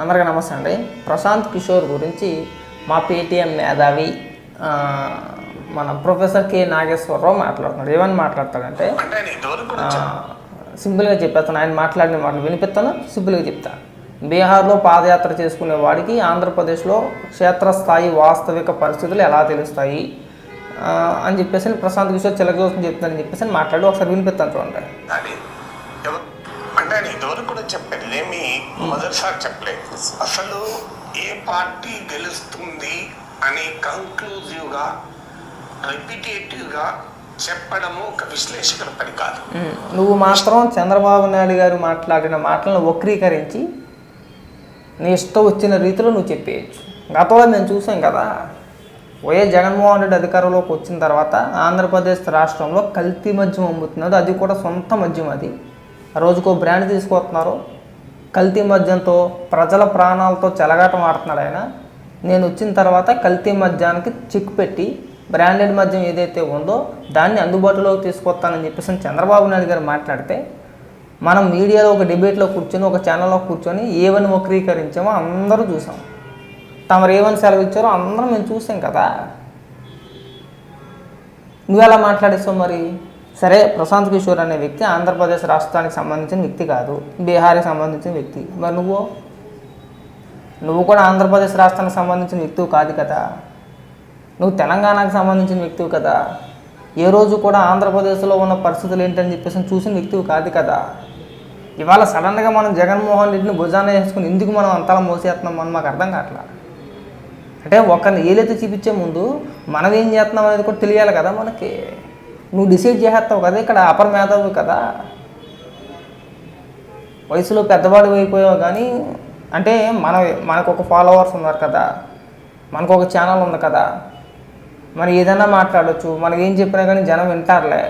అందరికీ నమస్తే అండి. ప్రశాంత్ కిషోర్ గురించి మా పేటీఎం మేధావి మన ప్రొఫెసర్ కె నాగేశ్వరరావు మాట్లాడుతున్నాడు. ఏమని మాట్లాడతాడంటే సింపుల్గా చెప్పేస్తాను. ఆయన మాట్లాడిన మాటలు వినిపిస్తాను, సింపుల్గా చెప్తాను. బీహార్లో పాదయాత్ర చేసుకునే వాడికి ఆంధ్రప్రదేశ్లో క్షేత్రస్థాయి వాస్తవిక పరిస్థితులు ఎలా తెలుస్తాయి అని చెప్పేసి ప్రశాంత్ కిషోర్ చిలకజోసం చెప్తానని చెప్పేసి మాట్లాడి ఒకసారి వినిపిస్తాను చూడండి. అంటే నేను ఇదివరకు కూడా చెప్పాను, ఇదేమి మొదటిసారి చెప్పలేదు. అసలు ఏ పార్టీ గెలుస్తుంది అని కంక్లూజివ్గా రిపిటేటివ్గా చెప్పడము ఒక విశ్లేషకుల పని కాదు. నువ్వు మాత్రం చంద్రబాబు నాయుడు గారు మాట్లాడిన మాటలను వక్రీకరించి నీ ఇష్టం వచ్చిన రీతిలో నువ్వు చెప్పేయచ్చు. గతంలో మేము చూసాం కదా, వైఎస్ జగన్మోహన్ రెడ్డి అధికారంలోకి వచ్చిన తర్వాత ఆంధ్రప్రదేశ్ రాష్ట్రంలో కల్తీ మద్యం అమ్ముతున్నారు. అది కూడా సొంత మద్యం. అది రోజుకో బ్రాండ్ తీసుకొస్తున్నారు. కల్తీ మద్యంతో ప్రజల ప్రాణాలతో చెలగాటం ఆడుతున్నాడు ఆయన. నేను వచ్చిన తర్వాత కల్తీ మద్యానికి చెక్ పెట్టి బ్రాండెడ్ మద్యం ఏదైతే ఉందో దాన్ని అందుబాటులోకి తీసుకొస్తానని చెప్పేసి చంద్రబాబు నాయుడు గారు మాట్లాడితే మనం మీడియాలో ఒక డిబేట్లో కూర్చొని ఒక ఛానల్లో కూర్చొని ఏవని వక్రీకరించామో అందరూ చూసాం. తమరు ఏమని సెలవు ఇచ్చారో అందరం మేము చూసాం కదా. నువ్వు ఎలా మాట్లాడిస్తావు మరి? సరే, ప్రశాంత్ కిషోర్ అనే వ్యక్తి ఆంధ్రప్రదేశ్ రాష్ట్రానికి సంబంధించిన వ్యక్తి కాదు, బీహార్కి సంబంధించిన వ్యక్తి. మరి నువ్వు కూడా ఆంధ్రప్రదేశ్ రాష్ట్రానికి సంబంధించిన వ్యక్తివి కాదు కదా. నువ్వు తెలంగాణకు సంబంధించిన వ్యక్తివి కదా. ఏ రోజు కూడా ఆంధ్రప్రదేశ్లో ఉన్న పరిస్థితులు ఏంటని చెప్పేసి చూసిన వ్యక్తివి కాదు కదా. ఇవాళ సడన్గా మనం జగన్మోహన్ రెడ్డిని భుజాన వేసుకుని ఎందుకు మనం అంతలా మోసేస్తున్నాం అని మాకు అర్థం కావట్లా. అంటే ఒకరిని ఏలైతే చూపించే ముందు మనం ఏం చేస్తున్నాం అనేది కూడా తెలియాలి కదా మనకి. నువ్వు డిసైడ్ చేసేస్తావు కదా, ఇక్కడ అపర మేధావి కదా, వయసులో పెద్దవాడు అయిపోయావు. కానీ అంటే మనకు ఒక ఫాలోవర్స్ ఉన్నారు కదా, మనకు ఒక ఛానల్ ఉంది కదా, మరి ఏదైనా మాట్లాడచ్చు, మనకి ఏం చెప్పినా కానీ జనం వింటారులే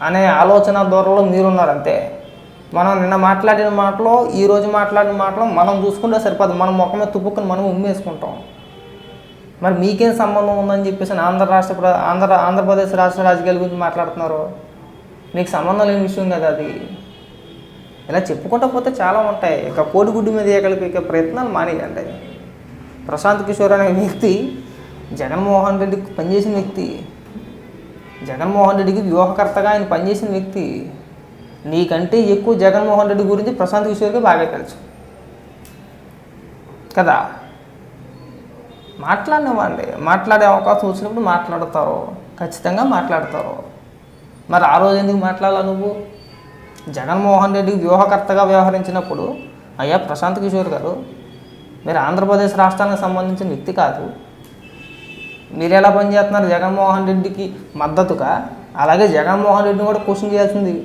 అనే ఆలోచన దూరంలో మీరున్నారంతే. మనం నిన్న మాట్లాడిన మాటలో ఈరోజు మాట్లాడిన మాటలో మనం చూసుకుంటే సరిపోదు. మనం ముఖం మీద తుప్పుకొని మనం ఉమ్మేసుకుంటాం. మరి మీకేం సంబంధం ఉందని చెప్పేసి ఆంధ్రప్రదేశ్ రాష్ట్ర రాజకీయాల గురించి మాట్లాడుతున్నారు. మీకు సంబంధం లేని విషయం కదా అది. ఇలా చెప్పుకుంటూ పోతే చాలా ఉంటాయి. ఇక కోడిగుడ్డు మీద ఏకలిపే ప్రయత్నాలు మానేయండి. ప్రశాంత్ కిషోర్ అనే వ్యక్తి జగన్మోహన్ రెడ్డికి పనిచేసిన వ్యక్తి, జగన్మోహన్ రెడ్డికి వ్యూహకర్తగా ఆయన పనిచేసిన వ్యక్తి. నీకంటే ఎక్కువ జగన్మోహన్ రెడ్డి గురించి ప్రశాంత్ కిషోర్కి బాగా తెలుసు కదా. మాట్లాడినవ్వండి, మాట్లాడే అవకాశం వచ్చినప్పుడు మాట్లాడతారు, ఖచ్చితంగా మాట్లాడతారు. మరి ఆ రోజు ఎందుకు మాట్లాడాలా? నువ్వు జగన్మోహన్ రెడ్డికి వ్యూహకర్తగా వ్యవహరించినప్పుడు అయ్యా ప్రశాంత్ కిషోర్ గారు, మీరు ఆంధ్రప్రదేశ్ రాష్ట్రానికి సంబంధించిన వ్యక్తి కాదు, మీరు ఎలా పనిచేస్తున్నారు జగన్మోహన్ రెడ్డికి మద్దతుగా? అలాగే జగన్మోహన్ రెడ్డిని కూడా క్వశ్చన్ చేయాల్సింది.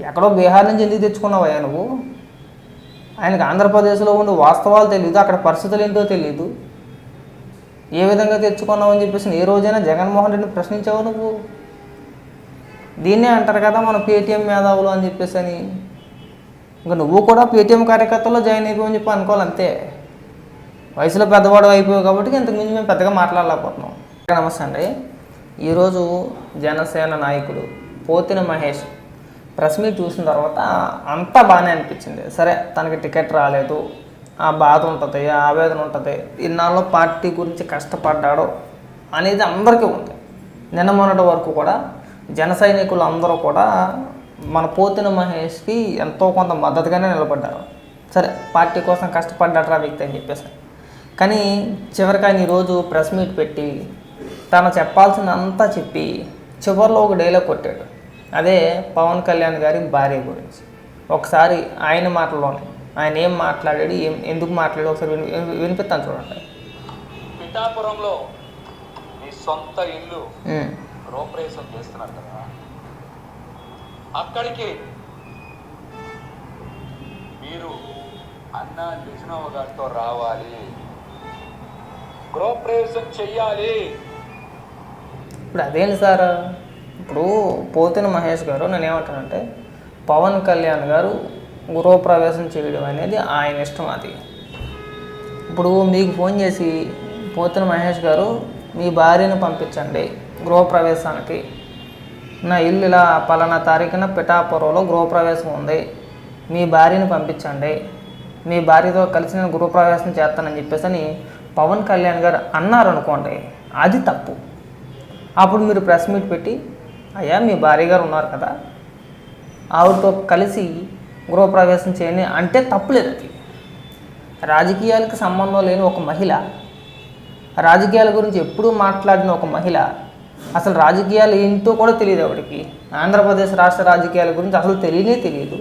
ఎక్కడో బీహార్ నుంచి ఎందుకు తెచ్చుకున్నావయ్యా నువ్వు? ఆయనకు ఆంధ్రప్రదేశ్లో ఉండి వాస్తవాలు తెలియదు, అక్కడ పరిస్థితులు ఏంటో తెలియదు, ఏ విధంగా తెచ్చుకున్నావు అని చెప్పేసి ఏ రోజైనా జగన్మోహన్ రెడ్డిని ప్రశ్నించావు నువ్వు? దీన్నే అంటారు కదా మనం పేటీఎం మేధావులు అని చెప్పేసి అని. ఇంకా నువ్వు కూడా పేటీఎం కార్యకర్తల్లో జాయిన్ అయిపోవని చెప్పి అనుకోవాలంతే. వయసులో పెద్దవాడు అయిపోయావు కాబట్టి ఇంతకు మించి మేము పెద్దగా మాట్లాడలేకపోతున్నాం. నమస్తే అండి. ఈరోజు జనసేన నాయకుడు పోతిన మహేష్ ప్రెస్ మీట్ చూసిన తర్వాత అంతా బాగానే అనిపించింది. సరే, తనకి టికెట్ రాలేదు, ఆ బాధ ఉంటుంది, ఆ ఆవేదన ఉంటుంది, ఇన్నాళ్ళు పార్టీ గురించి కష్టపడ్డాడు అనేది అందరికీ ఉంది. నిన్న మొన్నటి వరకు కూడా జన సైనికులు అందరూ కూడా మన పోతిన మహేష్కి ఎంతో కొంత మద్దతుగానే నిలబడ్డారు. సరే, పార్టీ కోసం కష్టపడ్డాడు ఆ వ్యక్తి అని చెప్పేసి. కానీ చివరికి ఆయన ఈరోజు ప్రెస్ మీట్ పెట్టి తను చెప్పాల్సిందంతా చెప్పి చివరిలో ఒక డైలాగ్ కొట్టాడు. అదే పవన్ కళ్యాణ్ గారి భార్య గురించి. ఒకసారి ఆయన మాటల్లోనే ఆయన ఏం మాట్లాడాడు, ఎందుకు మాట్లాడాడు ఒకసారి వినిపిస్తాను చూడండి. పిఠాపురంలో మీ సొంత ఇల్లు గృహప్రవేశం చేస్తున్నారు కదా, అక్కడికి మీరు అన్న లిజనోవ గారితో రావాలి, గృహప్రవేశం చెయ్యాలి. ఇప్పుడు అదేంటి సార్, ఇప్పుడు పోతిన మహేష్ గారు నేను ఏమంటానంటే పవన్ కళ్యాణ్ గారు గృహప్రవేశం చేయడం అనేది ఆయన ఇష్టం. అది ఇప్పుడు మీకు ఫోన్ చేసి పోతిన మహేష్ గారు మీ భార్యను పంపించండి గృహప్రవేశానికి, నా ఇల్లు ఇలా పలానా తారీఖున పిఠాపురంలో గృహప్రవేశం ఉంది, మీ భార్యను పంపించండి మీ భార్యతో కలిసి నేను గృహప్రవేశం చేస్తానని చెప్పేసి అని పవన్ కళ్యాణ్ గారు అన్నారు అనుకోండి, అది తప్పు. అప్పుడు మీరు ప్రెస్ మీట్ పెట్టి అయ్యా మీ భార్య గారు ఉన్నారు కదా ఆవిడతో కలిసి గృహప్రవేశం చేయండి అంటే తప్పులేదు. అది రాజకీయాలకు సంబంధం లేని ఒక మహిళ, రాజకీయాల గురించి ఎప్పుడూ మాట్లాడిన ఒక మహిళ, అసలు రాజకీయాలు ఏంటో కూడా తెలియదు ఆవిడకి, ఆంధ్రప్రదేశ్ రాష్ట్ర రాజకీయాల గురించి అసలు తెలియదు.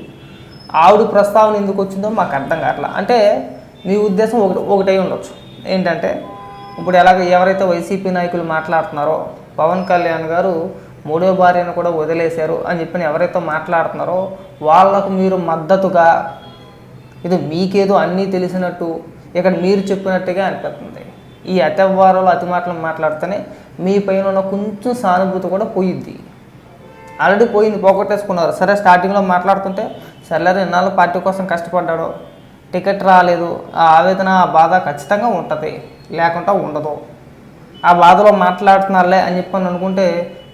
ఆవిడ ప్రస్తావన ఎందుకు వచ్చిందో మాకు అర్థం కావట్లా. అంటే మీ ఉద్దేశం ఒకటై ఉండొచ్చు, ఏంటంటే ఇప్పుడు ఎవరైతే వైసీపీ నాయకులు మాట్లాడుతున్నారో పవన్ కళ్యాణ్ గారు మూడో భార్యను కూడా వదిలేశారు అని చెప్పి ఎవరైతే మాట్లాడుతున్నారో వాళ్ళకు మీరు మద్దతుగా, ఇది మీకేదో అన్నీ తెలిసినట్టు ఇక్కడ మీరు చెప్పినట్టుగా అనిపిస్తుంది. ఈ అతివారాలు అతి మాటలు మాట్లాడితేనే మీ పైన ఉన్న కొంచెం సానుభూతి కూడా పోయిద్ది. ఆల్రెడీ పోయింది, పోగొట్టేసుకున్నారు. సరే స్టార్టింగ్లో మాట్లాడుతుంటే సర్లేరు ఇన్నాళ్ళు పార్టీ కోసం కష్టపడ్డాడు, టికెట్ రాలేదు, ఆ ఆవేదన ఆ బాధ ఖచ్చితంగా ఉంటుంది, లేకుండా ఉండదు. ఆ బాధలో మాట్లాడుతున్నారులే అని చెప్పని అనుకుంటే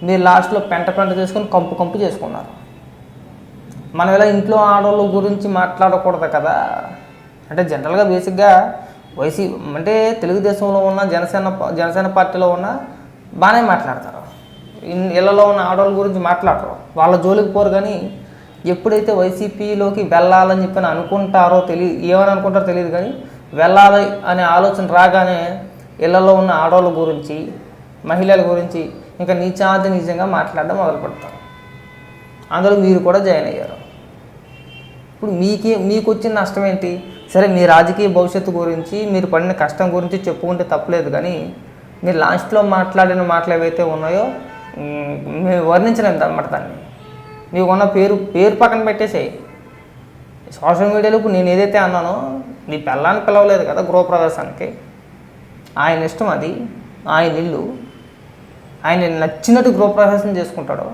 మీరు లాస్ట్లో పెంట చేసుకొని కంపు చేసుకున్నారు. మనం ఇలా ఇంట్లో ఆడవాళ్ళ గురించి మాట్లాడకూడదు కదా. అంటే జనరల్గా బేసిక్గా అంటే తెలుగుదేశంలో ఉన్న జనసేన పార్టీలో ఉన్న బాగానే మాట్లాడతారు, ఇళ్లలో ఉన్న ఆడవాళ్ళ గురించి మాట్లాడరు, వాళ్ళ జోలికి పోరు. కానీ ఎప్పుడైతే వైసీపీలోకి వెళ్ళాలని చెప్పని అనుకుంటారో ఏమని అనుకుంటారో తెలియదు, కానీ వెళ్ళాలి అనే ఆలోచన రాగానే ఇళ్లలో ఉన్న ఆడవాళ్ళ గురించి మహిళల గురించి ఇంకా నీచంగా మాట్లాడడం మొదలు పెడతారు. అందులో మీరు కూడా జాయిన్ అయ్యారు. ఇప్పుడు మీకు వచ్చిన నష్టం ఏంటి? సరే మీ రాజకీయ భవిష్యత్తు గురించి మీరు పడిన కష్టం గురించి చెప్పుకుంటే తప్పలేదు, కానీ మీరు లాస్ట్లో మాట్లాడిన మాటలు ఏవైతే ఉన్నాయో మేము వర్ణించలేము అన్నమాట. దాన్ని మీకున్న పేరు పక్కన పెట్టేసాయి. సోషల్ మీడియాలో ఇప్పుడు నేను ఏదైతే అన్నానో నీ పిల్లాన్ని పిలవలేదు కదా గృహప్రవేశానికి, ఆయన ఇష్టం, అది ఆయన ఇల్లు, ఆయన నచ్చినట్టు గృహప్రవేశం చేసుకుంటాడు,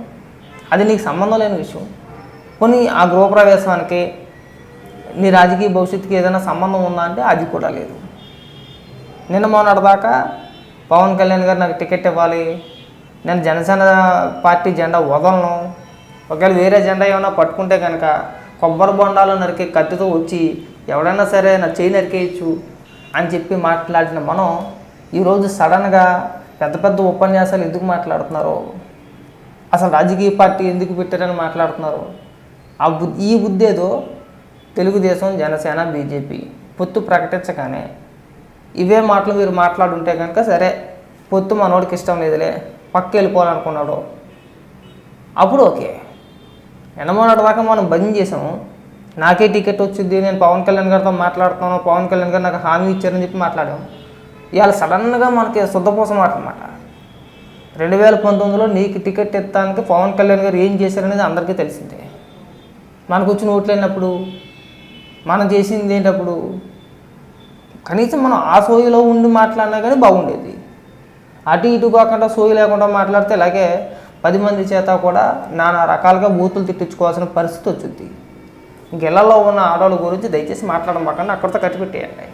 అది నీకు సంబంధం లేని విషయం. కొన్ని ఆ గృహప్రవేశానికి నీ రాజకీయ భవిష్యత్తుకి ఏదైనా సంబంధం ఉందా అంటే అది కూడా లేదు. నిన్న మొన్నటిదాకా పవన్ కళ్యాణ్ గారు నాకు టికెట్ ఇవ్వాలి, నేను జనసేన పార్టీ జెండా వదలను, ఒకవేళ వేరే జెండా ఏమైనా పట్టుకుంటే కనుక కొబ్బరి బొండాలు నరికే కత్తితో వచ్చి ఎవడైనా సరే నా చేయి నరికేయచ్చు అని చెప్పి మాట్లాడిన మనం ఈరోజు సడన్గా పెద్ద ఉపన్యాసాలు ఎందుకు మాట్లాడుతున్నారు, అసలు రాజకీయ పార్టీ ఎందుకు పెట్టారని మాట్లాడుతున్నారు. ఈ బుద్ధి ఏదో తెలుగుదేశం, జనసేన, బీజేపీ పొత్తు ప్రకటించగానే ఇవే మాటలు మీరు మాట్లాడుంటే కనుక సరే పొత్తు మనోడికి ఇష్టం లేదులే పక్క వెళ్ళిపోవాలనుకున్నాడు అప్పుడు ఓకే. ఎనమోనాటి దాకా మనం బంద్ చేసాము, నాకే టికెట్ వచ్చింది, నేను పవన్ కళ్యాణ్ గారితో మాట్లాడుతున్నాను, పవన్ కళ్యాణ్ గారు నాకు హామీ ఇచ్చారని చెప్పి మాట్లాడాము. ఇవాళ సడన్గా మనకి శుద్ధపోసం మాట అన్నమాట. 2019లో నీకు టికెట్ ఎత్తానికి పవన్ కళ్యాణ్ గారు ఏం చేశారనేది అందరికీ తెలిసిందే. మనకు వచ్చిన ఓట్లు వెళ్ళినప్పుడు మనం చేసింది ఏంటప్పుడు కనీసం మనం ఆ సోయిలో ఉండి మాట్లాడినా కానీ బాగుండేది. అటు ఇటు కాకుండా సోయి లేకుండా మాట్లాడితే ఇలాగే 10 మంది చేత కూడా నానా రకాలుగా బూతులు తిట్టించుకోవాల్సిన పరిస్థితి వచ్చింది. ఇంకెళ్లలో ఉన్న ఆడవాళ్ళ గురించి దయచేసి మాట్లాడమాకండి, అక్కడితో కట్టిపెట్టేయండి.